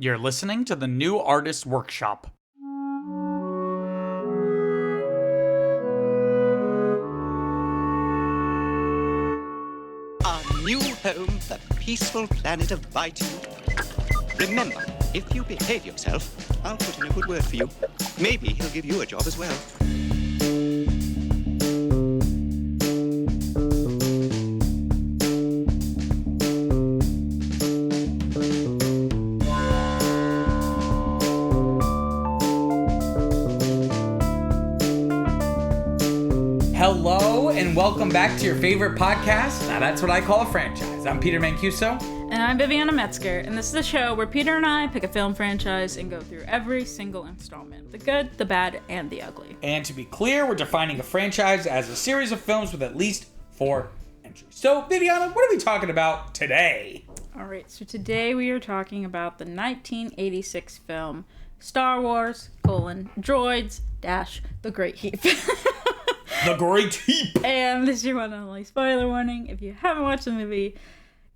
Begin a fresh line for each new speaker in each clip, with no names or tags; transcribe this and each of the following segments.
You're listening to the New Artist Workshop.
Our new home, the peaceful planet of Baitu. Remember, if you behave yourself, I'll put in a good word for you. Maybe he'll give you a job as well.
Hello and welcome back to your favorite podcast. Now that's what I call a franchise. I'm Peter Mancuso.
And I'm Viviana Metzger, and this is the show where Peter and I pick a film franchise and go through every single installment. The good, the bad, and the ugly.
And to be clear, we're defining a franchise as a series of films with at least 4 entries. So, Viviana, what are we talking about today?
Alright, so today we are talking about the 1986 film Star Wars, Droids, The Great Heep.
The Great Heep!
And this is your one and only spoiler warning. If you haven't watched the movie,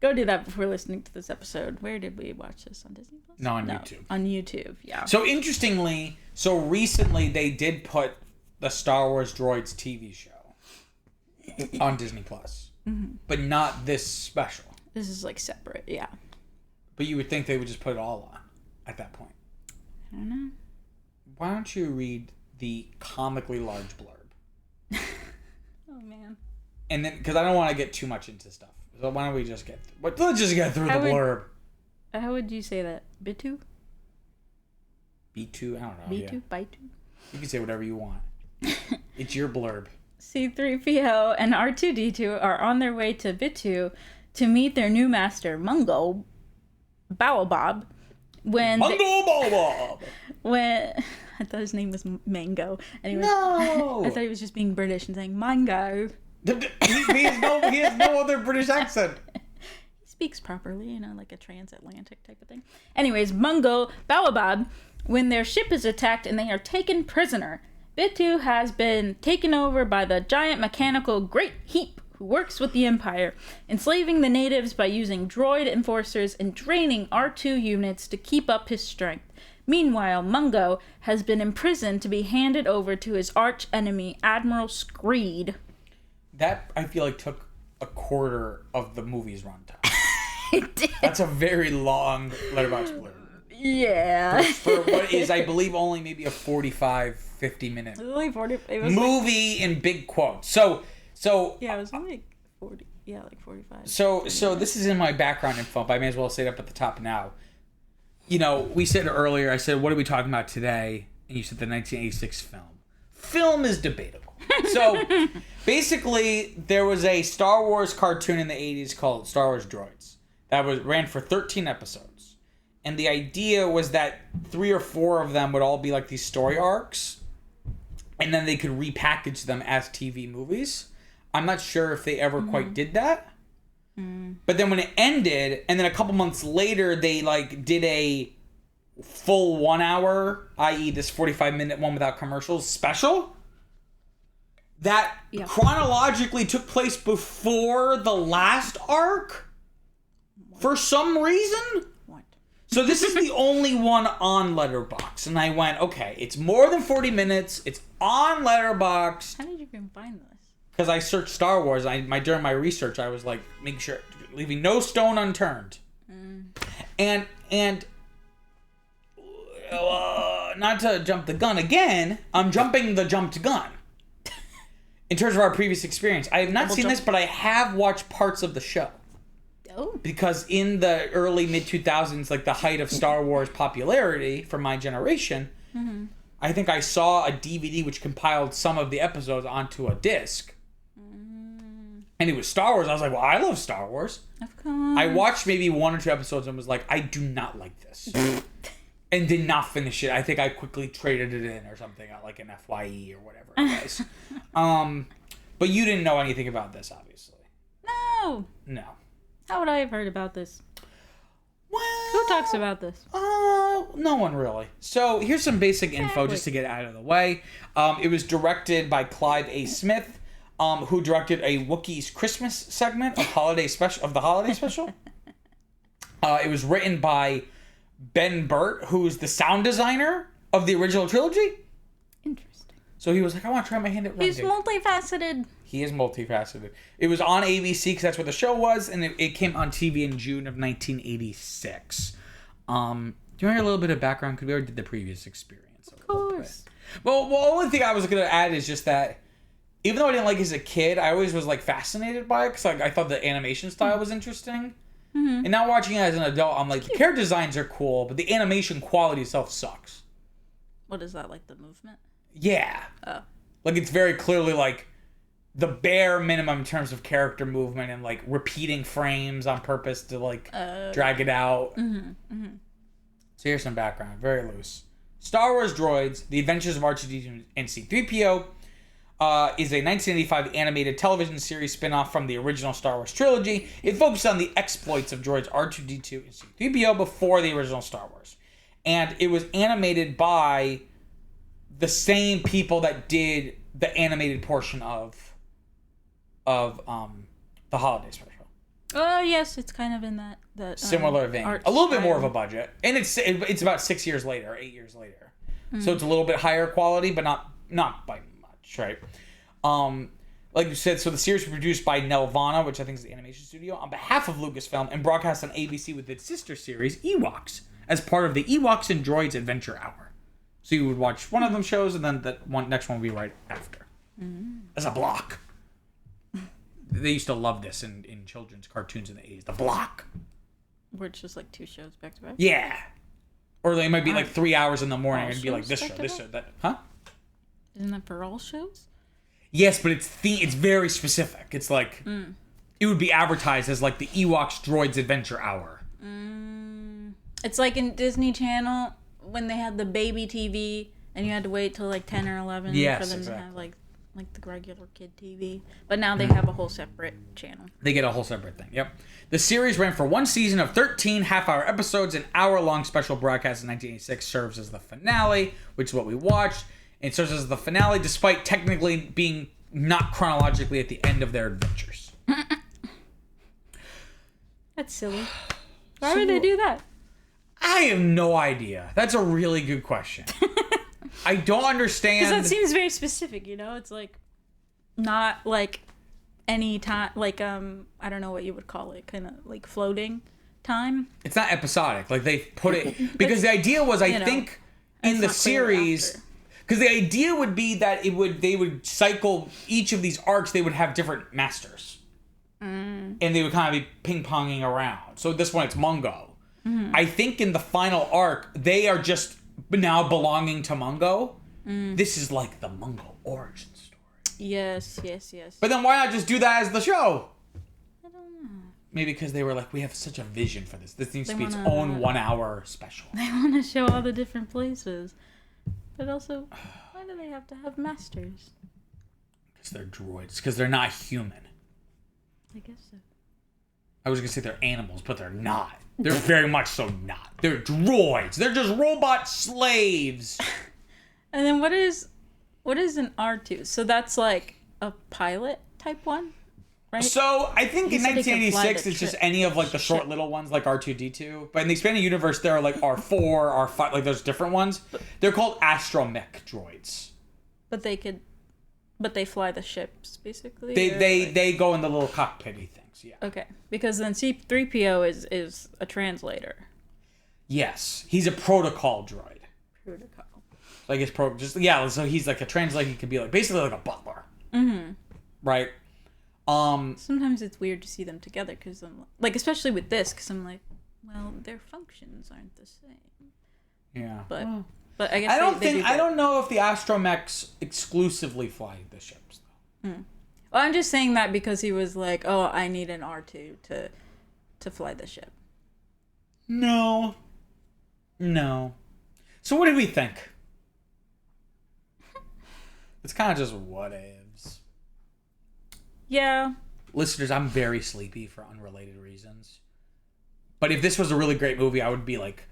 go do that before listening to this episode. Where did we watch this? On Disney Plus?
No, YouTube.
On YouTube, yeah.
So interestingly, recently they did put the Star Wars Droids TV show on Disney Plus. Mm-hmm. But not this special.
This is like separate, yeah.
But you would think they would just put it all on at that point.
I don't know.
Why don't you read the comically large blurb?
Oh, man.
And then, because I don't want to get too much into stuff. So why don't we just let's just get through the blurb.
How would you say that? Bitu?
B2? I don't know.
B2?
Yeah.
Bitu?
You can say whatever you want. It's your blurb.
C-3PO and R2-D2 are on their way to Bitu to meet their new master, Mungo Baobab. When I thought his name was Mango. Anyway,
no!
I thought he was just being British and saying Mango.
He has no other British accent.
He speaks properly, like a transatlantic type of thing. Anyways, Mungo Baobab, when their ship is attacked and they are taken prisoner, Bitu has been taken over by the giant mechanical Great Heep, who works with the Empire, enslaving the natives by using droid enforcers and draining R2 units to keep up his strength. Meanwhile, Mungo has been imprisoned to be handed over to his arch enemy, Admiral Screed.
That, I feel like, took a quarter of the movie's runtime.
It did.
That's a very long Letterboxd blurb.
Yeah.
For what is, I believe, only maybe a 45, 50 minute
only 40,
movie in big quotes. So
yeah, it was only like 40. Yeah, like 45.
So this is in my background info, but I may as well say it up at the top now. We said earlier, I said, what are we talking about today? And you said the 1986 film. Film is debatable. So, basically, there was a Star Wars cartoon in the 80s called Star Wars Droids that ran for 13 episodes. And the idea was that 3 or 4 of them would all be like these story arcs, and then they could repackage them as TV movies. I'm not sure if they ever quite did that. But then when it ended, and then a couple months later, they did a full 1 hour, i.e. this 45-minute one without commercials special, that chronologically took place before the last arc for some reason.
What?
So this is the only one on Letterboxd, and I went, okay, it's more than 40 minutes, it's on Letterboxd.
How did you even find this?
Because I searched Star Wars, during my research, I was making sure, leaving no stone unturned. And not to jump the gun again, I'm jumping the jumped gun. In terms of our previous experience, I have not seen this, but I have watched parts of the show.
Oh.
Because in the early mid-2000s, the height of Star Wars popularity for my generation, I think I saw a DVD which compiled some of the episodes onto a disc. And it was Star Wars. I was like, well, I love Star Wars.
Of course.
I watched maybe 1 or 2 episodes and was like, I do not like this. And did not finish it. I think I quickly traded it in or something at an FYE or whatever it was. But you didn't know anything about this, obviously. No.
How would I have heard about this?
Well,
who talks about this?
No one really. So here's some basic info just to get out of the way. It was directed by Clive A. Smith, who directed a Wookiees Christmas segment of the holiday special. It was written by Ben Burtt, who's the sound designer of the original trilogy.
Interesting.
So he was like, I want to try my hand at rending.
He's multifaceted.
He is multifaceted. It was on ABC because that's where the show was, and it came on TV in June of 1986. Do you want to hear a little bit of background? Because we already did the previous experience.
Of course.
Well, the only thing I was going to add is just that even though I didn't like it as a kid, I always was like fascinated by it because I thought the animation style was interesting. Mm-hmm. And now watching it as an adult, I'm like, the character designs are cool, but the animation quality itself sucks.
What is that, like the movement?
Yeah.
Oh.
Like, it's very clearly like the bare minimum in terms of character movement and like repeating frames on purpose to like drag it out.
Mm-hmm. Mm-hmm.
So here's some background, very loose. Star Wars Droids: The Adventures of R2-D2 and C-3PO is a 1985 animated television series spin-off from the original Star Wars trilogy. It focused on the exploits of droids R2-D2 and C-3PO before the original Star Wars. And it was animated by the same people that did the animated portion of the holiday special.
Oh yes, it's kind of in that
similar vein. A little bit more of a budget, and it's about 6 years later, 8 years later, so it's a little bit higher quality, but not by much, right? Like you said, so the series was produced by Nelvana, which I think is the animation studio, on behalf of Lucasfilm, and broadcast on ABC with its sister series Ewoks as part of the Ewoks and Droids Adventure Hour. So you would watch one of them shows, and then the next one would be right after, as a block. They used to love this in children's cartoons in the 80s. The block.
Where it's just like 2 shows back to back?
Yeah. Or they might be like 3 hours in the morning and be like this show, that. Huh?
Isn't that for all shows?
Yes, but it's very specific. It's like, it would be advertised as like the Ewoks Droids Adventure Hour.
It's like in Disney Channel when they had the baby TV and you had to wait till like 10 or 11 for them to have like the regular kid TV. But now they have a whole separate channel. They get
a whole separate thing, yep. The series ran for one season of 13 half-hour episodes. An hour-long special broadcast in 1986 serves as the finale, which is what we watched. It serves as the finale despite technically being not chronologically at the end of their adventures.
That's silly. Why would they do that?
I have no idea. That's a really good question. I don't understand.
Because that seems very specific, you know? It's like not like any time, like I don't know what you would call it, kind of like floating time.
It's not episodic. Like they put it because the idea was, I think, in the series, because the idea would be that they would cycle each of these arcs. They would have different masters, and they would kind of be ping ponging around. So at this one, it's Mungo. I think in the final arc, they are just now belonging to Mungo. This is like the Mungo origin story.
Yes.
But then why not just do that as the show?
I don't know.
Maybe because they were like, we have such a vision for this. This needs to be its own 1 hour special.
They want to show all the different places. But also, why do they have to have masters?
Because they're droids. Because they're not human.
I guess so.
I was going to say they're animals, but they're not. They're very much so not. They're droids. They're just robot slaves.
And then what is an R2? So that's like a pilot type one, right?
So I think in 1986 it's just any of like the short little ones like R2-D2. But in the expanded universe there are like R4, R5, like those different ones. They're called astromech droids. But
they fly the ships basically.
They go in the little cockpitty things. Yeah.
Okay, because then C-3PO is a translator.
Yes, he's a protocol droid.
Protocol.
So I guess so he's like a translator. He could be like basically like a butler. Right.
Sometimes it's weird to see them together because I'm like, especially with this, because I'm like, well, their functions aren't the same.
Yeah.
But I guess
I don't know if the astromechs exclusively fly the ships though.
Well, I'm just saying that because he was like, oh, I need an R2 to fly the ship.
No. So what did we think? It's kind of just what ifs.
Yeah.
Listeners, I'm very sleepy for unrelated reasons. But if this was a really great movie, I would be like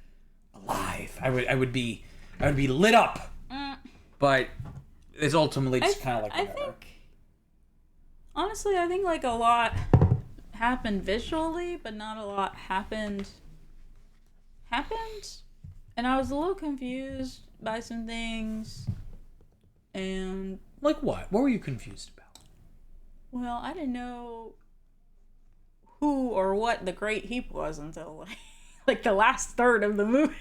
alive. I would be lit up. But it's ultimately just kind of like whatever.
Honestly, I think like a lot happened visually, but not a lot happened happened, and I was a little confused by some things. And
like what? What were you confused about?
Well, I didn't know who or what the Great Heep was until like the last third of the movie.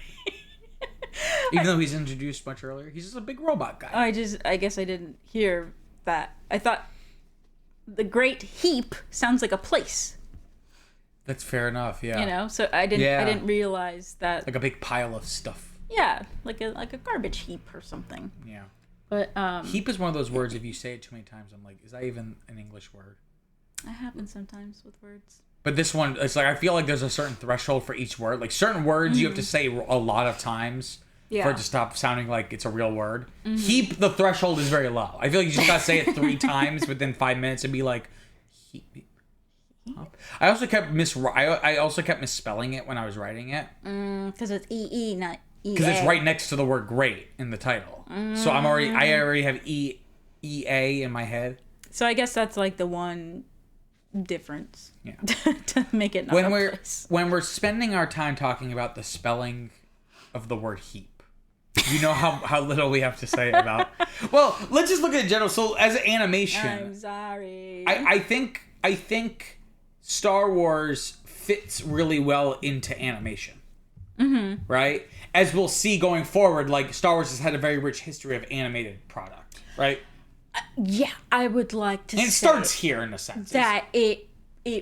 Even though he's introduced much earlier, he's just a big robot guy.
I guess I didn't hear that. I thought the Great Heep sounds like a place.
That's fair enough, yeah.
You know, so I didn't realize that.
Like a big pile of stuff.
Yeah, like a garbage heap or something.
Yeah.
But
heap is one of those words. If you say it too many times, I'm like, is that even an English word?
It happens sometimes with words.
But this one, it's like I feel like there's a certain threshold for each word. Like certain words, you have to say a lot of times for it to stop sounding like it's a real word. Heap, the threshold is very low. I feel like you just gotta say it 3 times within 5 minutes and be like, heap. I also kept misspelling it when I was writing it.
Because it's E, not E.
Because it's right next to the word great in the title. So I already have EA in my head.
So I guess that's like the one difference.
Yeah.
To make it not
when we're spending our time talking about the spelling of the word heap, you know how little we have to say about. Well, let's just look at it in general. So as an animation,
I'm sorry.
I think Star Wars fits really well into animation. Right? As we'll see going forward, like Star Wars has had a very rich history of animated product, right?
Yeah, I would like to say
it starts here in a sense.
That it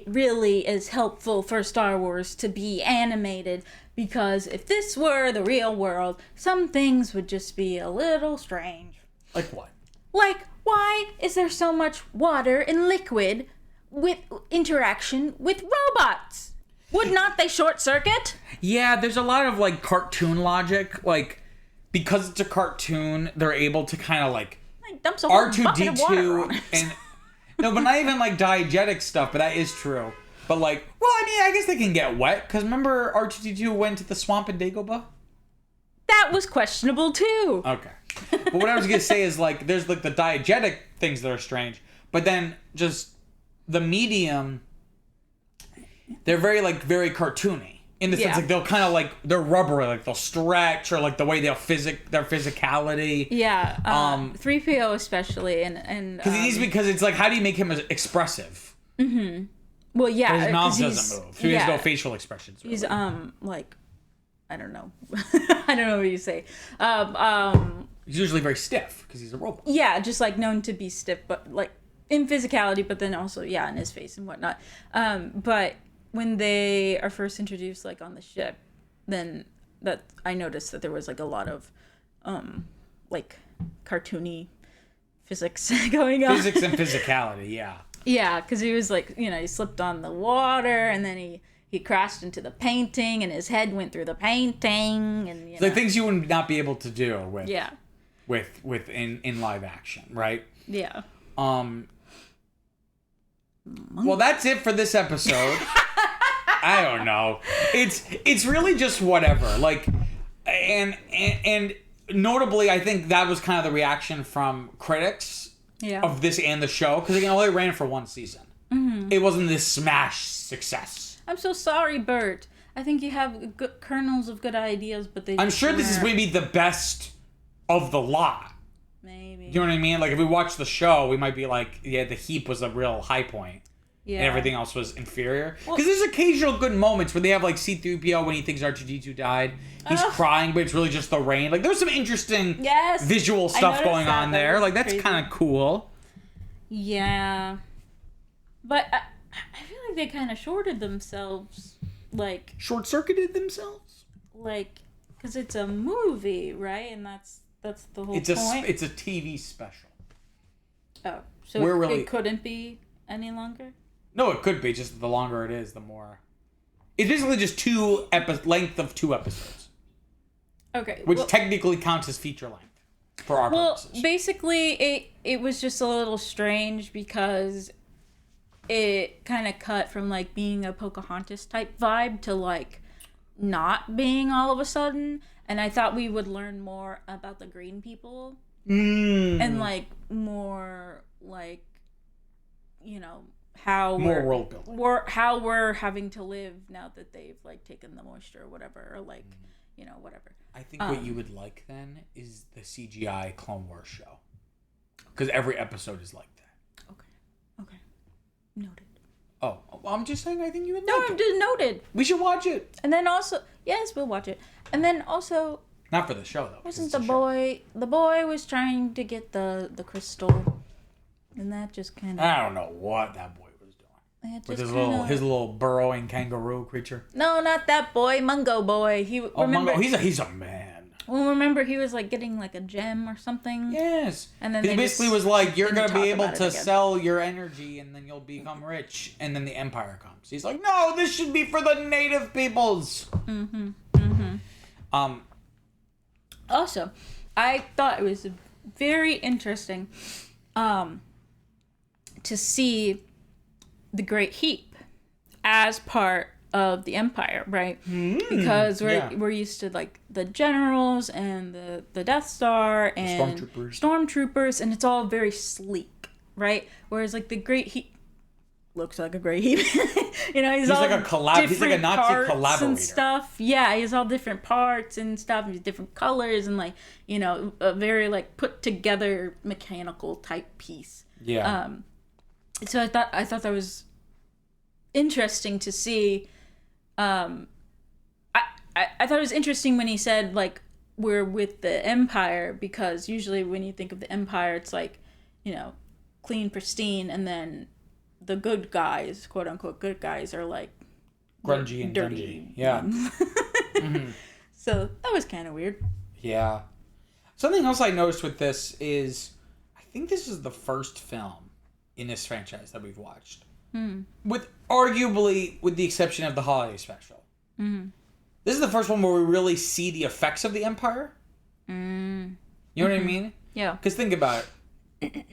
really is helpful for Star Wars to be animated, because if this were the real world, some things would just be a little strange.
Like what?
Like, why is there so much water and liquid with interaction with robots? Would not they short circuit?
Yeah, there's a lot of like cartoon logic. Like, because it's a cartoon, they're able to kind of like
dumps a whole bucket of water on
R2D2
it.
and no, but not even like diegetic stuff. But that is true. But like, well, I mean, I guess they can get wet because remember R2D2 went to the swamp in Dagobah.
That was questionable too.
Okay, but what I was gonna say is like, there's like the diegetic things that are strange, but then just the medium. They're very cartoony in the sense like they'll kind of like they're rubbery, like they'll stretch, or like the way their physicality.
Yeah, 3PO especially, and
because it's like, how do you make him expressive?
Well, yeah,
his mouth doesn't move. So he has no facial expressions. Really.
He's like, I don't know, I don't know what you say.
He's usually very stiff because he's a robot.
Yeah, just like known to be stiff, but like in physicality, but then also in his face and whatnot. But when they are first introduced, like on the ship, then that I noticed that there was like a lot of like cartoony physics going on.
Physics and physicality, yeah.
Yeah, because he was like, he slipped on the water, and then he crashed into the painting, and his head went through the painting, and
like things you would not be able to do with with in live action, right?
Yeah.
Well, that's it for this episode. I don't know. It's really just whatever. Like, and notably, I think that was kind of the reaction from critics of this and the show, because it only ran for 1 season. It wasn't this smash success.
I'm so sorry, Bert. I think you have good kernels of good ideas, but they.
I'm sure this is maybe the best of the lot.
Maybe.
You know what I mean? Like, if we watch the show, we might be like, yeah, the Heep was a real high point. Yeah. And everything else was inferior. Because there's occasional good moments where they have like C-3PO when he thinks R2-D2 died. He's crying, but it's really just the rain. Like, there's some interesting visual stuff going on there. Like, that's kind of cool.
Yeah. But I feel like they kind of shorted themselves. Like,
short-circuited themselves?
Like, because it's a movie, right? And that's the whole point.
It's a TV special.
Oh, so it couldn't be any longer?
No, it could be. Just the longer it is, the more. It's basically just length of 2 episodes.
Okay.
Which technically counts as feature length for our purposes.
Well, basically, it was just a little strange because it kind of cut from like being a Pocahontas type vibe to like not being all of a sudden. And I thought we would learn more about the green people. And like more like, how
More
we're,
world building.
how we're having to live now that they've like taken the moisture or whatever, or like whatever.
I think what you would like then is the CGI Clone Wars show, because every episode is like that.
Okay, noted.
Oh, well, I'm just saying. I think you would.
No,
like
I'm
it.
just noted.
We should watch it.
And then also, yes, we'll watch it. And then also,
Not for the show though.
wasn't the boy? The boy was trying to get the crystal, and that just kind of.
I don't know what that boy was doing with his little burrowing kangaroo creature.
No, not that boy, Mungo boy.
Mungo, he's a man.
Well, remember he was like getting like a gem or something.
Yes.
And then
he
they
basically
just
was like, "You're
didn't
gonna be
talk
able
about it
to
again.
sell your energy, and then you'll become rich." And then the Empire comes. He's like, "No, this should be for the native peoples."
Also, I thought it was very interesting to see the Great Heep as part of the Empire, right? Because we're used to like the generals and the Death Star and stormtroopers, and it's all very sleek, right? Whereas like the Great Heep looks like a Great Heep. He's all
like a He's like a Nazi
parts
collaborator
and stuff. Yeah, he has all different parts and stuff, and different colors, and like a very like put together mechanical type piece.
Yeah.
So I thought that was interesting to see. I thought it was interesting when he said like we're with the Empire, because usually when you think of the Empire, it's like clean, pristine, and then the good guys, quote unquote good guys, are like
grungy and dirty. Yeah.
So that was kind of weird.
Yeah. Something else I noticed with this is I think this is the first film in this franchise that we've watched. With the exception of the holiday special. This is the first one where we really see the effects of the Empire. You know what I mean?
Yeah.
Because think about it.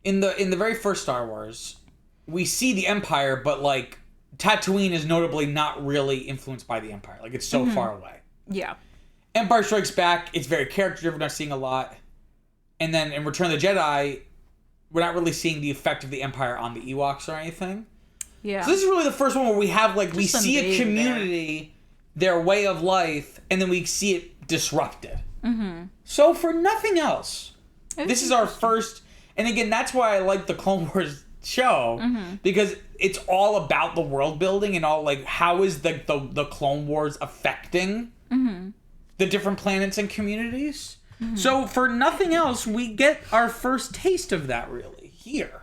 In the very first Star Wars, we see the Empire, but like Tatooine is notably not really influenced by the Empire. Like it's so far away.
Yeah.
Empire Strikes Back, it's very character driven. We're not seeing a lot. And then in Return of the Jedi, we're not really seeing the effect of the Empire on the Ewoks or anything.
Yeah.
So this is really the first one where we have like we
Just
see a
invade
community, their way of life, and then we see it disrupted. So for nothing else, this is our first. And again, that's why I like the Clone Wars show, because it's all about the world building and all like how is the Clone Wars affecting the different planets and communities. So for nothing else, we get our first taste of that really here,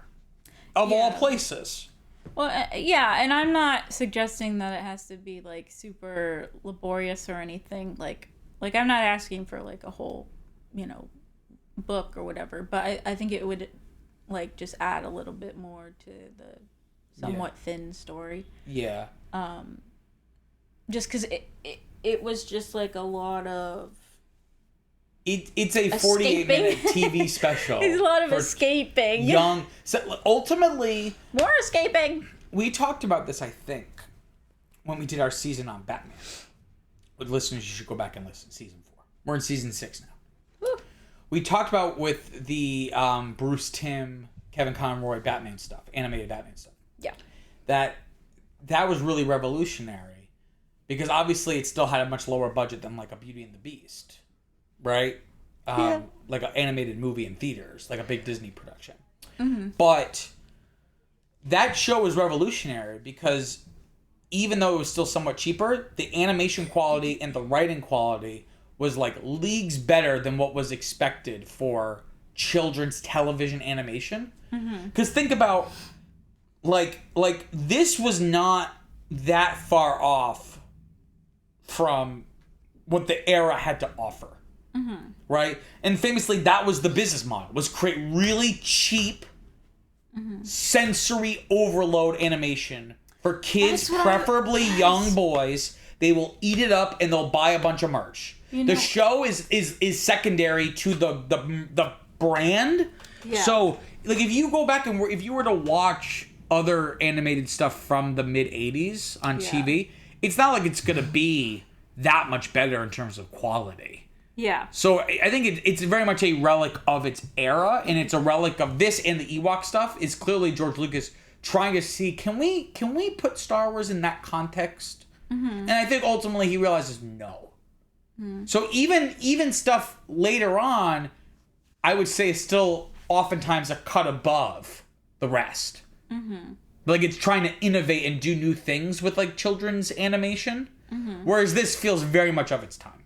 of all places.
Well, yeah, and I'm not suggesting that it has to be like super laborious or anything. Like I'm not asking for like a whole, book or whatever. But I think it would like just add a little bit more to the somewhat thin story.
Yeah.
Just because it was just like a lot of.
It's a 48-minute TV special.
It's a lot of escaping.
So ultimately,
more escaping.
We talked about this, I think, when we did our season on Batman. With listeners, you should go back and listen. Season 4. We're in season 6 now.
Woo.
We talked about with the Bruce Timm, Kevin Conroy Batman stuff, animated Batman stuff.
Yeah.
That was really revolutionary because obviously it still had a much lower budget than like a Beauty and the Beast. Right? Like an animated movie in theaters, like a big Disney production. But that show was revolutionary because even though it was still somewhat cheaper, the animation quality and the writing quality was like leagues better than what was expected for children's television animation. Because think about like this was not that far off from what the era had to offer. Right? And famously, that was the business model, was create really cheap sensory overload animation for kids, preferably young boys. They will eat it up and they'll buy a bunch of merch. The show is secondary to the brand. Yeah. So, like, if you go back and if you were to watch other animated stuff from the mid-'80s on TV, it's not like it's going to be that much better in terms of quality.
Yeah.
So I think it's very much a relic of its era, and it's a relic of this, and the Ewok stuff is clearly George Lucas trying to see, can we put Star Wars in that context? And I think ultimately he realizes no. So even stuff later on, I would say is still oftentimes a cut above the rest. Like it's trying to innovate and do new things with like children's animation, whereas this feels very much of its time.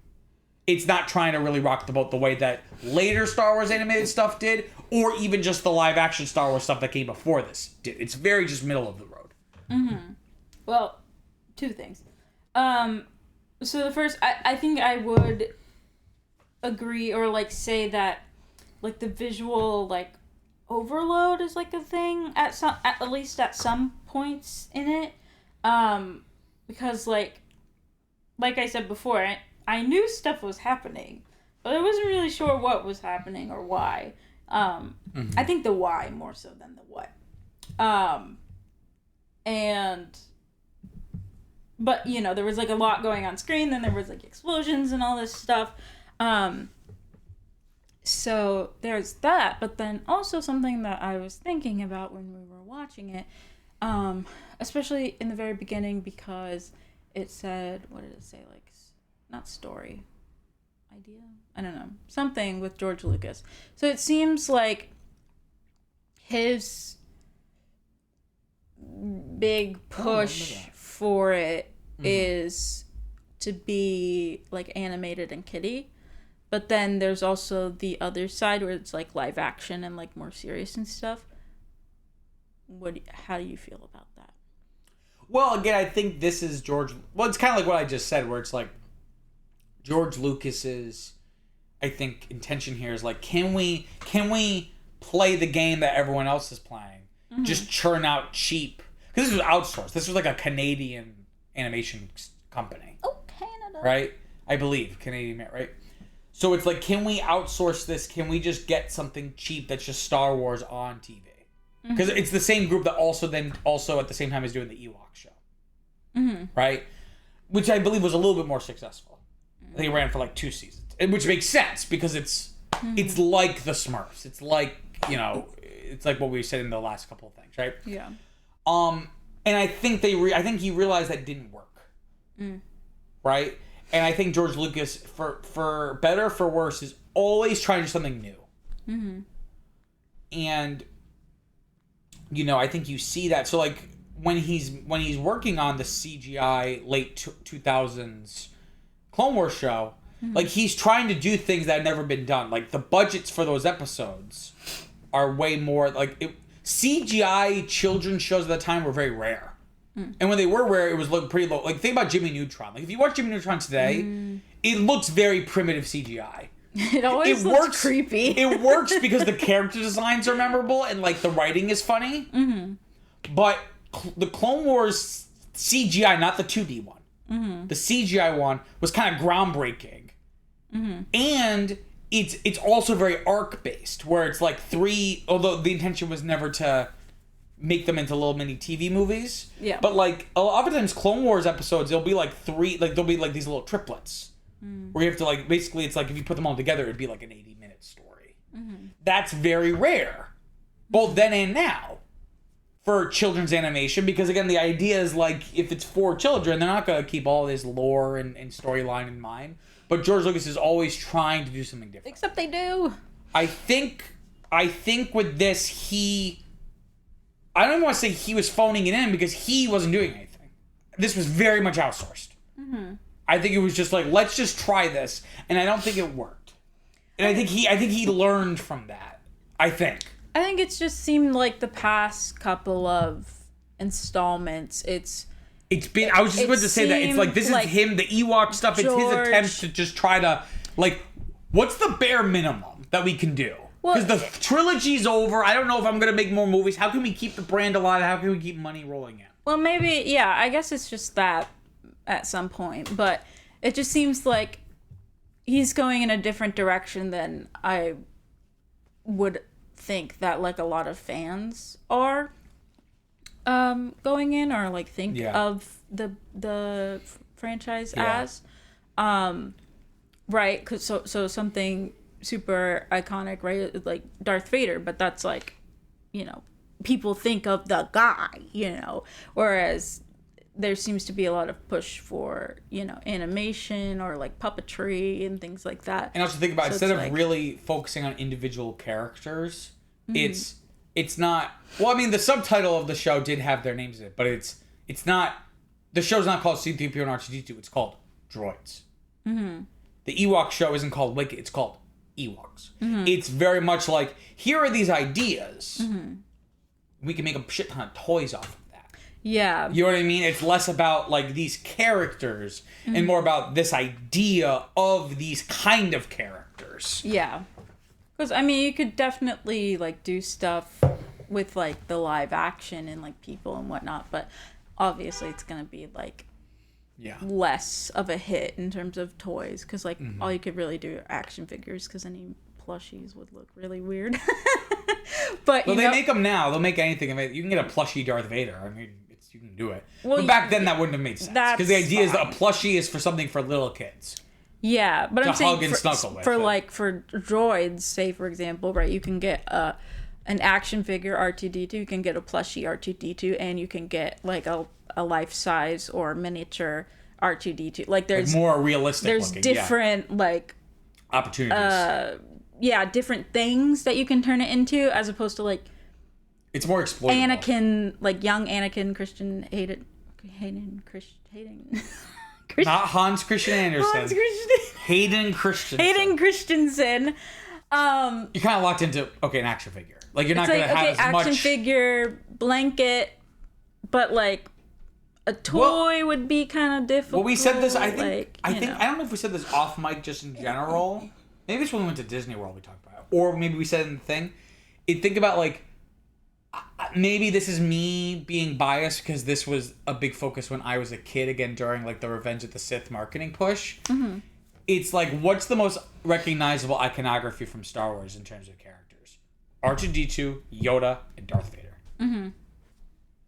It's not trying to really rock the boat the way that later Star Wars animated stuff did, or even just the live action Star Wars stuff that came before this did. It's very just middle of the road.
Well, two things. So the first, I think I would agree or like say that like the visual like overload is like a thing at least at some points in it, because like I said before, I knew stuff was happening, but I wasn't really sure what was happening or why. I think the why more so than the what. But, you know, there was, like, a lot going on screen. Then there was, like, explosions and all this stuff. So there's that. But then also something that I was thinking about when we were watching it, especially in the very beginning, because it said, what did it say? Like, not story. Idea? I don't know. Something with George Lucas. So it seems like his big push for it is to be like animated and kiddie, but then there's also the other side where it's like live action and like more serious and stuff. How do you feel about that?
Well, again, I think this is George. Well, it's kind of like what I just said, where it's like George Lucas's, I think, intention here is like, can we play the game that everyone else is playing? Just churn out cheap. Because this was outsourced. This was like a Canadian animation company.
Oh, Canada.
Right? I believe. Canadian, right? So it's like, can we outsource this? Can we just get something cheap that's just Star Wars on TV? Because it's the same group that also at the same time is doing the Ewok show. Right? Which I believe was a little bit more successful. They ran for like 2 seasons. Which makes sense because it's like the Smurfs. It's like, you know, it's like what we said in the last couple of things, right?
Yeah.
And I think I think he realized that didn't work, right? And I think George Lucas, for better or for worse, is always trying to do something new. And you know, I think you see that. So like when he's working on the CGI late 2000s Clone Wars show, like he's trying to do things that had never been done. Like the budgets for those episodes are way more like CGI children's shows at the time were very rare. And when they were rare, it was pretty low. Like, think about Jimmy Neutron. Like, if you watch Jimmy Neutron today, it looks very primitive CGI.
It always looks creepy.
It works because the character designs are memorable and, like, the writing is funny. But the Clone Wars CGI, not the 2D one, the CGI one was kind of groundbreaking. And it's also very arc-based, where it's like 3, although the intention was never to make them into little mini TV movies. Yeah. But like a lot of times Clone Wars episodes, there'll be like 3, like there'll be like these little triplets where you have to like, basically it's like if you put them all together, it'd be like an 80-minute story. That's very rare, both then and now, for children's animation, because again, the idea is like, if it's for children, they're not going to keep all this lore and storyline in mind. But George Lucas is always trying to do something different.
Except they do.
I think with this, I don't even want to say he was phoning it in, because he wasn't doing anything. This was very much outsourced. I think it was just like, let's just try this, and I don't think it worked. And I think he learned from that. I think
it's just seemed like the past couple of installments, it's been. I was just about to say that it's like this like is him, the Ewok stuff. It's his attempt to just try to like, what's the bare minimum that we can do? Because the trilogy's over. I don't know if I'm going to make more movies. How can we keep the brand alive? How can we keep money rolling in? Well, maybe, yeah, I guess it's just that at some point. But it just seems like he's going in a different direction than I would think that, like, a lot of fans are going in, or, like, think of the franchise as. Right? 'Cause so something super iconic, right? Like Darth Vader, but that's like, you know, people think of the guy, whereas there seems to be a lot of push for, animation or like puppetry and things like that.
And also think about,
So
instead
it's
of
like-
really focusing on individual characters, it's not, well, I mean, the subtitle of the show did have their names in it, but it's not, the show's not called C-3PO and R2-D2, it's called Droids. The Ewok show isn't called Wicked, it's called Ewoks. It's very much like, here are these ideas. We can make a shit ton of toys off of that.
Yeah.
You know what I mean? It's less about like these characters and more about this idea of these kind of characters.
Yeah. Because, I mean, you could definitely, like, do stuff with, like, the live action and, like, people and whatnot, but obviously it's going to be, like, less of a hit in terms of toys, because, like, all you could really do are action figures, because any plushies would look really weird. But,
Well, they make them now. They'll make anything. You can get a plushie Darth Vader. I mean, you can do it.
Well,
but back then, that wouldn't have made sense. Because the
that's
idea is that a
fine.
plushie is for something for little kids.
Yeah, but
To
I'm saying
hug and snuggle with,
for
but-
like for droids, say for example, right? You can get an action figure R2D2, you can get a plushie R2D2, and you can get like a life size or miniature R2D2. Like there's
Like more realistic
there's
looking.
different like
Opportunities.
different things that you can turn it into, as opposed to like
It's more exploitable.
Anakin, like young Anakin Christian Hayden.
Not Hans Christian Andersen.
Hans Christian.
Hayden Christensen.
Hayden Christensen.
You're kind of locked into, an action figure. Like, you're not
It's
going
like,
to have
okay,
as
action
much...
figure, blanket, but like a toy would be kind of difficult.
Well, we said this, I don't know if we said this off mic just in general. Maybe it's when we went to Disney World we talked about it. Or maybe we said it in the thing. Think about, like, maybe this is me being biased because this was a big focus when I was a kid, again, during, like, the Revenge of the Sith marketing push. It's like, what's the most recognizable iconography from Star Wars in terms of characters? R2-D2, Yoda, and Darth Vader.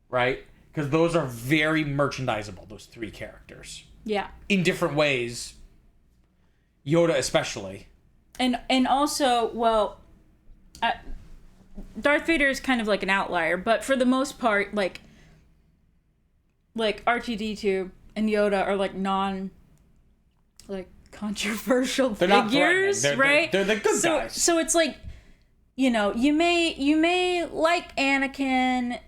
Right? Because those are very merchandisable, those three characters.
Yeah.
In different ways. Yoda especially.
And also, well, Darth Vader is kind of like an outlier, but for the most part, like R2-D2 and Yoda are like controversial
They're not
figures,
threatening.
right?
They're the good guys.
So it's like, you may like Anakin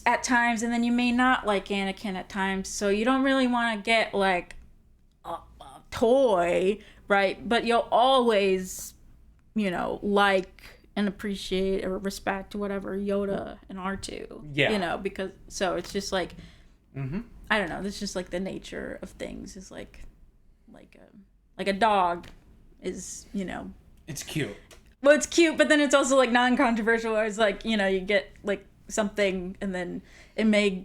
at times, and then you may not like Anakin at times. So you don't really want to get like a toy, right? But you'll always, like and appreciate or respect whatever Yoda and R2.
Yeah.
Because so it's just like, I don't know. It's just like the nature of things is like a dog is,
It's cute.
well, it's cute, but then it's also like non-controversial, where it's like, you get like something and then it may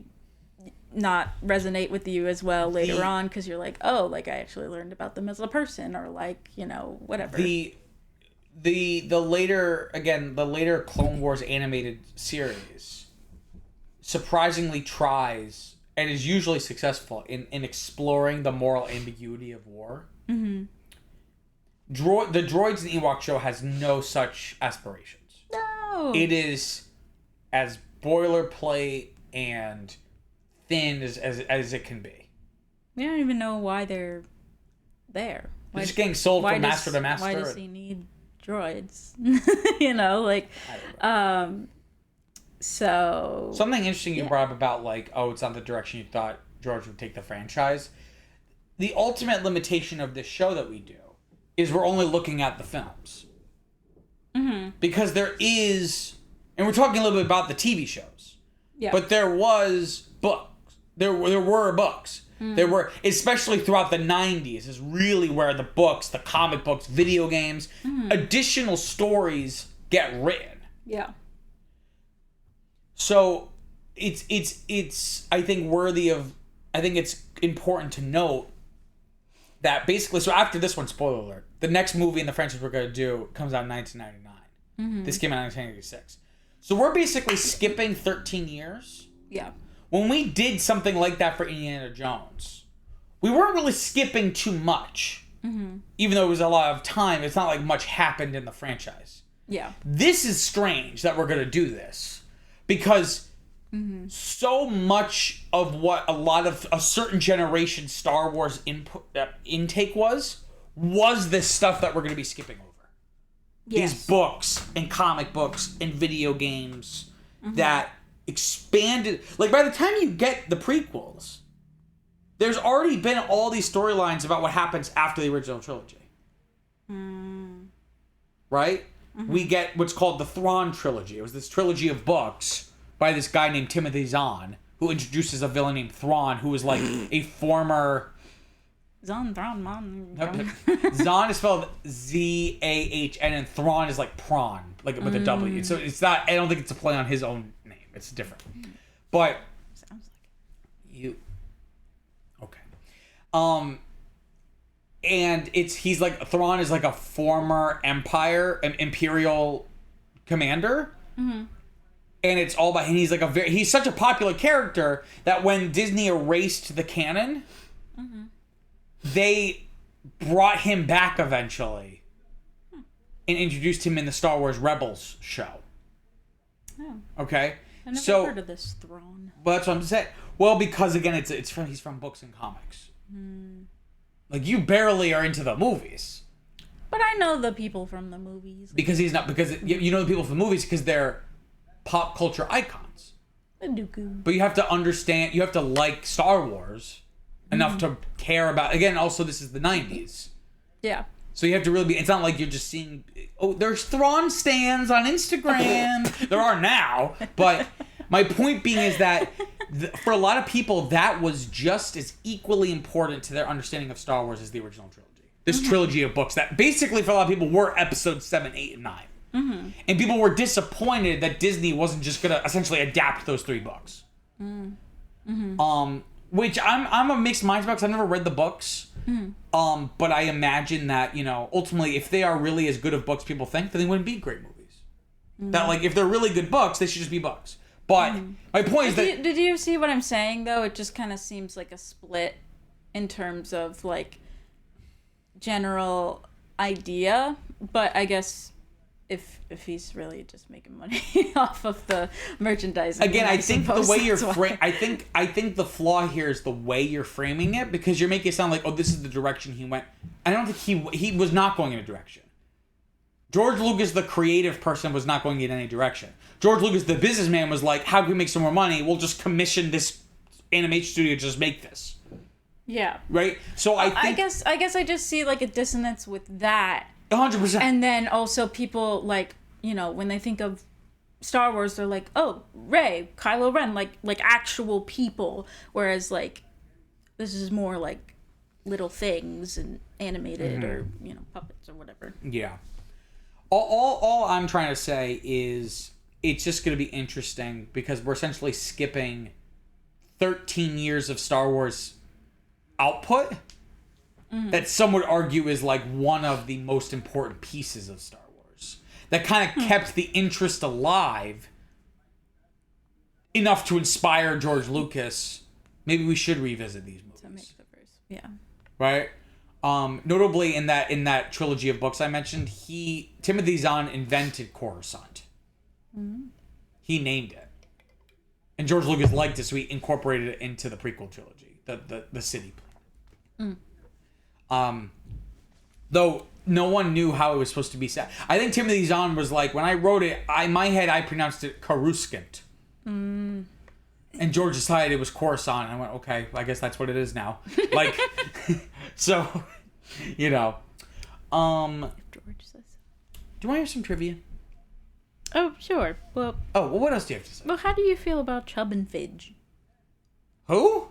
not resonate with you as well later on, because you're like, oh, like I actually learned about them as a person, or like, whatever.
The later Clone Wars animated series surprisingly tries and is usually successful in exploring the moral ambiguity of war. The Droids and Ewok show has no such aspirations.
No.
It is as boilerplate and thin as it can be.
We don't even know why they're there.
They're just getting sold from master to master.
Why does he need droids? So
Something interesting you brought up about, like, it's not the direction you thought George would take the franchise. The ultimate limitation of this show that we do is we're only looking at the films. Because there is, and we're talking a little bit about the TV shows, but there was books. There were books. There were, especially throughout the 90s, is really where the books, the comic books, video games, additional stories get written.
Yeah.
So it's I think it's important to note that basically, so after this one, spoiler alert, the next movie in the franchise we're going to do comes out in 1999. This came out in 1986. So we're basically skipping 13 years.
Yeah.
When we did something like that for Indiana Jones, we weren't really skipping too much. Even though it was a lot of time, it's not like much happened in the franchise.
Yeah.
This is strange that we're going to do this. because so much of what a lot of a certain generation Star Wars intake was this stuff that we're going to be skipping over.
Yes.
These books and comic books and video games that expanded. Like, by the time you get the prequels, there's already been all these storylines about what happens after the original trilogy. Right? We get what's called the Thrawn trilogy. It was this trilogy of books by this guy named Timothy Zahn, who introduces a villain named Thrawn, who was like a former...
Zahn, Thrawn, Mon.
Zahn is spelled Z-A-H-N, and Thrawn is like prawn, like with a W. So it's not... I don't think it's a play on his own name. It's different. But...
Sounds like
you... Okay. And he's like... Thrawn is like a former Imperial commander. And it's all about, and he's like he's such a popular character that when Disney erased the canon, they brought him back eventually and introduced him in the Star Wars Rebels show.
Oh.
Okay?
I never heard of this Thrawn.
Well, that's what I'm saying. Well, because again, he's from books and comics. Like, you barely are into the movies.
But I know the people from the movies.
Because you know the people from the movies because they're pop culture icons.
Dooku.
But you have to understand, you have to like Star Wars enough to care about, again, also this is the 90s.
Yeah.
So you have to really be, it's not like you're just seeing, oh, there's Thrawn stands on Instagram. There are now. But my point being is that for a lot of people, that was just as equally important to their understanding of Star Wars as the original trilogy. This trilogy of books that basically for a lot of people were episodes 7, 8, and 9. And people were disappointed that Disney wasn't just going to essentially adapt those 3 books. Which I'm a mixed mind about because I've never read the books. But I imagine that, ultimately, if they are really as good of books people think, then they wouldn't be great movies. That, like, if they're really good books, they should just be books. But my point is that...
Did you see what I'm saying, though? It just kind of seems like a split in terms of, like, general idea. But I guess... If he's really just making money off of the merchandising.
Again, I think the way you're I think the flaw here is the way you're framing it, because you're making it sound like, oh, this is the direction he went. I don't think he was not going in a direction. George Lucas, the creative person, was not going in any direction. George Lucas, the businessman, was like, how can we make some more money? We'll just commission this animation studio to just make this.
Yeah.
Right? So I think...
I guess I just see like a dissonance with that.
100%.
And then also people, like, when they think of Star Wars, they're like, oh, Rey, Kylo Ren, like actual people. Whereas, like, this is more like little things and animated or, puppets or whatever.
Yeah. All I'm trying to say is it's just going to be interesting because we're essentially skipping 13 years of Star Wars output. That some would argue is like one of the most important pieces of Star Wars. That kind of kept the interest alive enough to inspire George Lucas. Maybe we should revisit these movies.
To make the first, yeah.
Right? Notably in that trilogy of books I mentioned, Timothy Zahn invented Coruscant. He named it. And George Lucas liked it, so he incorporated it into the prequel trilogy, the city plan. Though no one knew how it was supposed to be said. I think Timothy Zahn was like, when I wrote it, in my head I pronounced it Coruscant. And George decided it was Coruscant. And I went, okay, I guess that's what it is now. Like, so,
If George says.
Do you want to hear some trivia?
Oh, sure. Well,
what else do you have to say?
Well, how do you feel about Chub and Fidge?
Who?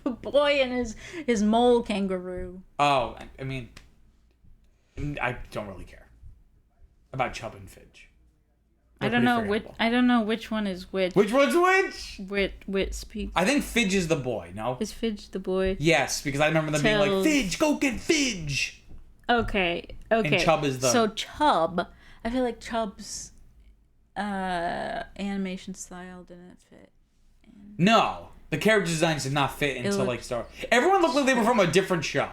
The boy and his mole kangaroo.
Oh, I mean, I don't really care about Chub and Fidge.
I don't know which one is which.
Which one's which?
Which speak.
I think Fidge is the boy. No.
Is Fidge the boy?
Yes, because I remember them being like, "Fidge, go get Fidge."
Okay.
And Chub is the.
So Chub, I feel like Chub's animation style didn't fit.
No. The character designs did not fit into like Star Wars. Everyone looked like they were from a different show.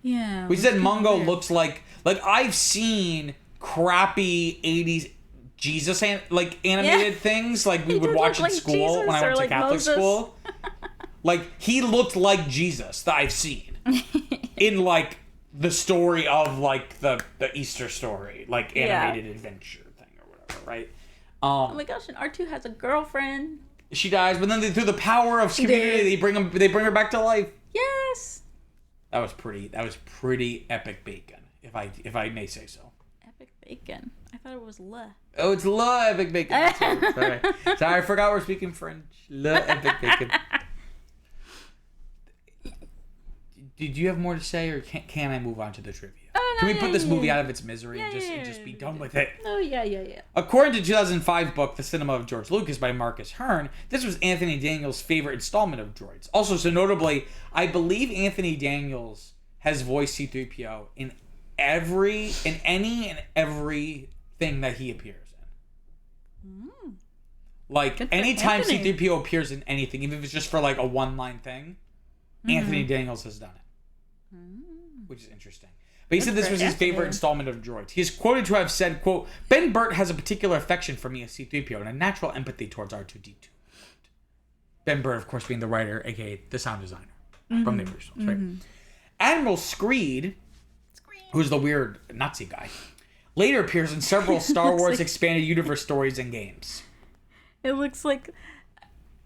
Yeah.
We said Mungo looks like I've seen crappy 80s Jesus animated things like we would watch in
like
school
Jesus
when I went to
like
Catholic
Moses.
school. Like he looked like Jesus that I've seen in like the story of like the Easter story, like animated adventure thing or whatever, right?
Oh my gosh, and R2 has a girlfriend.
She dies, but then through the power of community, they bring her back to life.
Yes.
That was pretty epic bacon, if I may say so.
Epic bacon. I thought it was le.
Oh, it's le epic bacon. Sorry, I forgot we're speaking French. Le epic bacon. Did you have more to say, or can I move on to the trivia? Can we put this movie out of its misery and just be done with it?
Oh, yeah.
According to 2005 book, The Cinema of George Lucas by Marcus Hearn, this was Anthony Daniels' favorite installment of Droids. Also, so notably, I believe Anthony Daniels has voiced C-3PO in any and everything that he appears in. Like, anytime C-3PO appears in anything, even if it's just for like a one-line thing, Anthony Daniels has done it. Which is interesting. But he said this was his favorite installment of Droids. He is quoted to have said, quote, Ben Burtt has a particular affection for me as C-3PO and a natural empathy towards R2-D2. Ben Burtt, of course, being the writer, a.k.a. the sound designer from the originals, right? Admiral Screed, who's the weird Nazi guy, later appears in several Star Wars expanded universe stories and games.
It looks like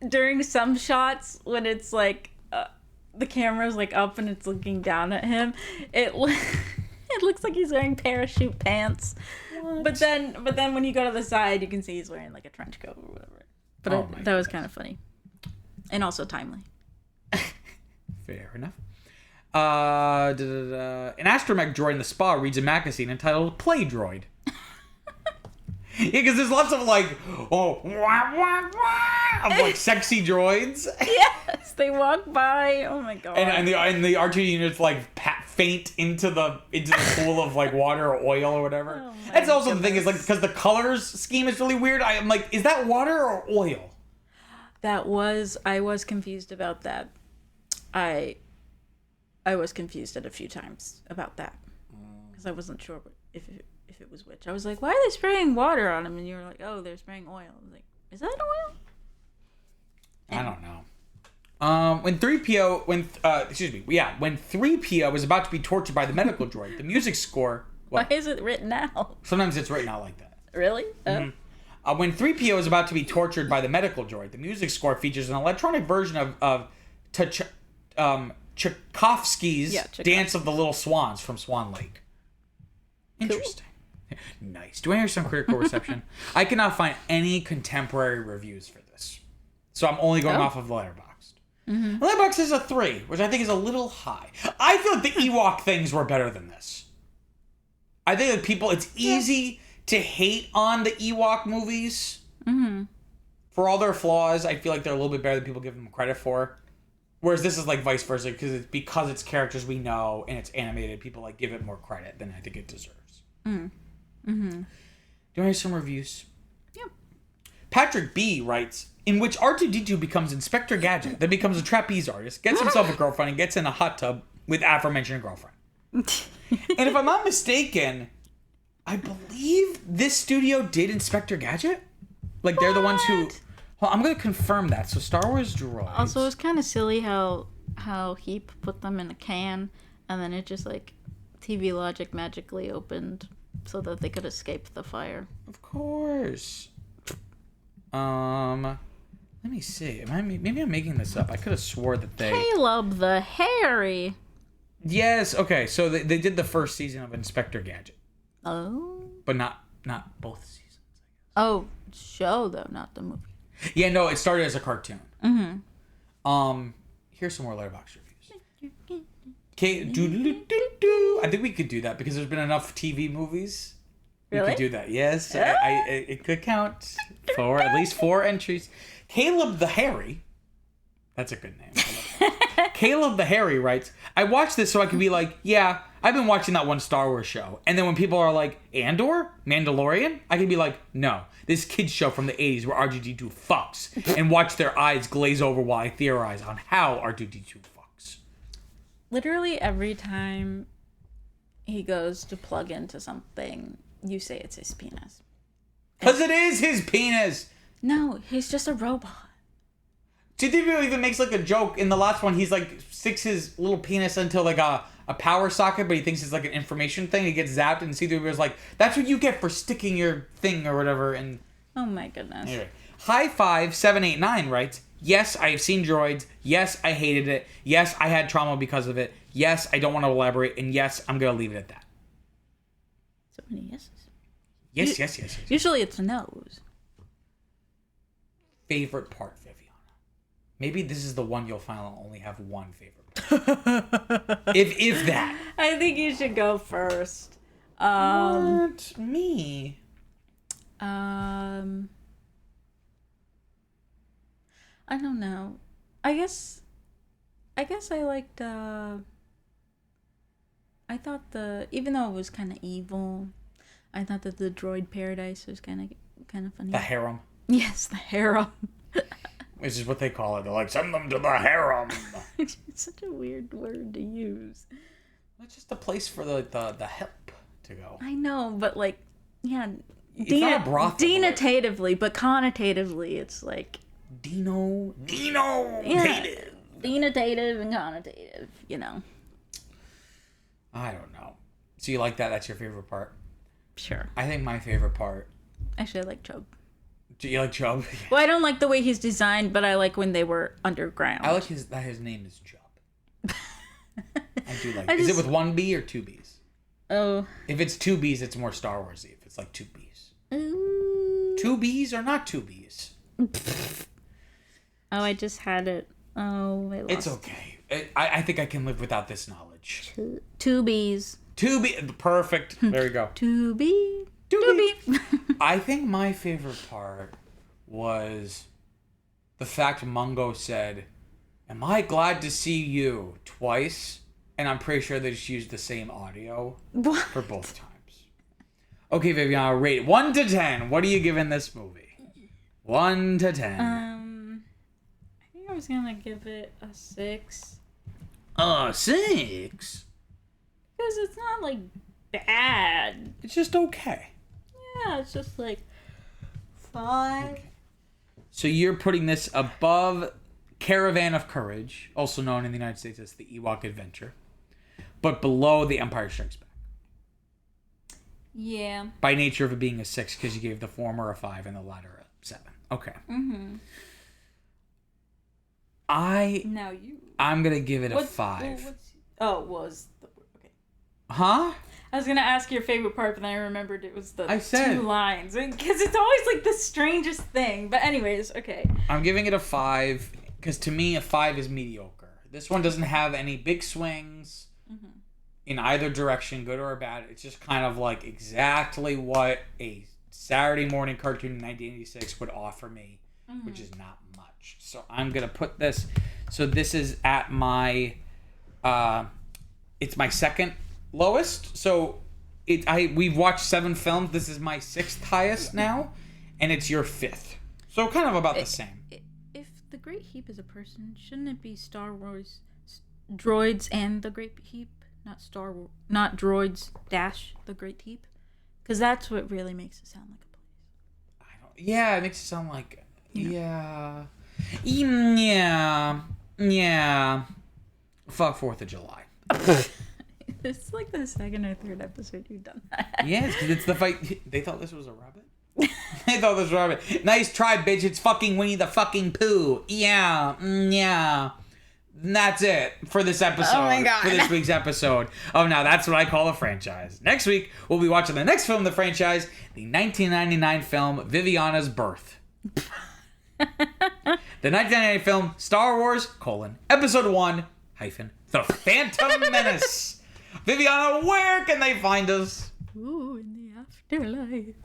during some shots when it's like the camera's like up and it's looking down at him, it looks like he's wearing parachute pants. What? But then when you go to the side, you can see he's wearing like a trench coat or whatever. But that was kind of funny, and also timely.
Fair enough. An astromech droid in the spa reads a magazine entitled "Play Droid." Yeah, because there's lots of like, of like sexy droids.
Yes, they walk by. Oh my god.
And the R2 units like faint into the pool of like water or oil or whatever.
Oh
That's also the thing is like because the colors scheme is really weird. I'm like, is that water or oil?
I was confused about that. I was confused at a few times about that because I wasn't sure if it was which. I was like, why are they spraying water on him? And you were like, oh, they're spraying oil. I was like, is that oil?
I don't know. When 3PO was about to be tortured by the medical droid, the music score.
Why is it written out?
Sometimes it's written out like that.
Really?
When 3PO is about to be tortured by the medical droid, the music score features an electronic version of Tchaikovsky's Dance of the Little Swans from Swan Lake. Interesting. Cool. Nice. Do I hear some critical reception? I cannot find any contemporary reviews for this. So I'm only going off of Letterboxd. Letterboxd is a 3, which I think is a little high. I feel like the Ewok things were better than this. I think that it's easy to hate on the Ewok movies. For all their flaws, I feel like they're a little bit better than people give them credit for. Whereas this is like vice versa, because it's characters we know and it's animated, people like give it more credit than I think it deserves. Do I have some reviews? Yeah. Patrick B writes, in which R2-D2 becomes Inspector Gadget, then becomes a trapeze artist, gets himself a girlfriend, and gets in a hot tub with aforementioned girlfriend. And if I'm not mistaken, I believe this studio did Inspector Gadget. Like they're the ones who. Well, I'm gonna confirm that. So Star Wars Droids.
Also, it's kind of silly how Heep put them in a can, and then it just like TV Logic magically opened so that they could escape the fire.
Of course. Let me see. Maybe I'm making this up. I could have swore that they.
Caleb the Hairy.
Yes. Okay. So they did the first season of Inspector Gadget.
Oh.
But not both seasons.
Oh, show though, not the movie.
Yeah. No, it started as a cartoon. Here's some more Letterboxd reviews. Okay. I think we could do that because there's been enough TV movies.
Really?
We could do that. Yes. It could count for at least 4 entries. Caleb the Hairy. That's a good name. Caleb the Hairy writes, I watched this so I could be like, yeah, I've been watching that one Star Wars show. And then when people are like, Andor? Mandalorian? I can be like, no. This kid's show from the 80s where R2-D2 fucks. And watch their eyes glaze over while I theorize on how R2-D2 fucks.
Literally every time he goes to plug into something, you say it's his penis.
Because it is his penis.
No, he's just a robot.
C-3PO even makes like a joke in the last one. He's like sticks his little penis into like a power socket, but he thinks it's like an information thing. He gets zapped, and C-3PO's like, "That's what you get for sticking your thing or whatever." And
oh my goodness.
anyway, High Five 789 writes, "Yes, I have seen Droids. Yes, I hated it. Yes, I had trauma because of it. Yes, I don't want to elaborate. And yes, I'm gonna leave it at that."
So many yeses.
Yes.
Usually it's no's.
Favorite part, Viviana. Maybe this is the one you'll find I'll only have one favorite part. if that.
I think you should go first.
What? Me?
I don't know. I guess I liked I thought even though it was kind of evil, I thought that the droid paradise was kind of funny.
The harem.
Yes, the harem.
Which is what they call it. They're like, send them to the harem.
It's such a weird word to use.
It's just a place for the help to go.
I know, but like, yeah.
It's not a brothel.
Denotatively, but connotatively, it's like...
Denotative.
Yeah, denotative and connotative, you know.
I don't know. So you like that? That's your favorite part?
Sure.
I think my favorite part...
Actually, I like Chubb.
Do you like Chubb?
Well, I don't like the way he's designed, but I like when they were underground.
I like that his name is Chubb. I do like it. Is it with one B or two B's?
Oh.
If it's two B's, it's more Star Wars-y. If it's like two B's.
Ooh.
Two B's or not two B's?
Oh, I just had it. Oh, I lost.
It's okay. I think I can live without this knowledge.
Two B's.
Two B. Perfect. There we go.
Two B.
I think my favorite part was the fact Mungo said, "Am I glad to see you?" twice, and I'm pretty sure they just used the same audio for both times. Okay, Viviana, rate 1 to 10. What are you giving this movie? 1 to 10.
I think I was gonna give it a 6.
6?
Because it's not like bad.
It's just okay.
Yeah, it's just like 5.
Okay. So you're putting this above Caravan of Courage, also known in the United States as the Ewok Adventure, but below The Empire Strikes Back.
Yeah.
By nature of it being a 6, because you gave the former a 5 and the latter a 7. Okay.
Mm-hmm.
I'm gonna give it a 5.
Okay.
Huh?
I was gonna ask your favorite part, but then I remembered it was the 2 lines. Because it's always like the strangest thing. But anyways, okay.
I'm giving it a 5, because to me, a 5 is mediocre. This one doesn't have any big swings in either direction, good or bad. It's just kind of like exactly what a Saturday morning cartoon in 1986 would offer me, which is not much. So I'm gonna put this. So this is at my, it's my second lowest. So we've watched 7 films. This is my 6th highest now, and it's your 5th. So kind of about the same.
If the Great Heep is a person, shouldn't it be Star Wars, Droids, and the Great Heep, not Droids dash the Great Heep? Because that's what really makes it sound like a place.
Yeah, it makes it sound like yeah. Fuck 4th of July.
It's like the second or third episode you've done that.
Yes, because it's the fight. They thought this was a rabbit. They thought this was a rabbit. Nice try, bitch. It's fucking Winnie the fucking Pooh. Yeah. And that's it for this episode.
Oh my God.
For this week's episode of Now That's What I Call a Franchise. Next week, we'll be watching the next film in the franchise, the 1999 film Viviana's Birth. The 1999 film Star Wars, Episode 1, The Phantom Menace. Viviana, where can they find us?
Ooh, in the afterlife.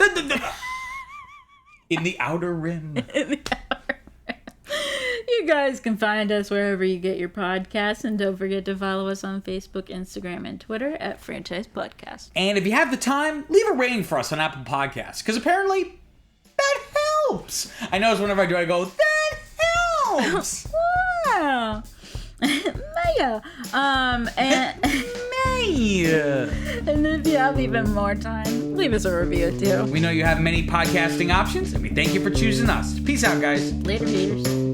In the Outer Rim.
You guys can find us wherever you get your podcasts, and don't forget to follow us on Facebook, Instagram, and Twitter at Franchise Podcast.
And if you have the time, leave a rating for us on Apple Podcasts, because apparently that helps. I know whenever I do, I go, that helps.
Wow. Maya. And
Maya.
And if you have even more time, Leave us a review, too.
We know you have many podcasting options, and we thank you for choosing us. Peace out, guys.
Later, haters.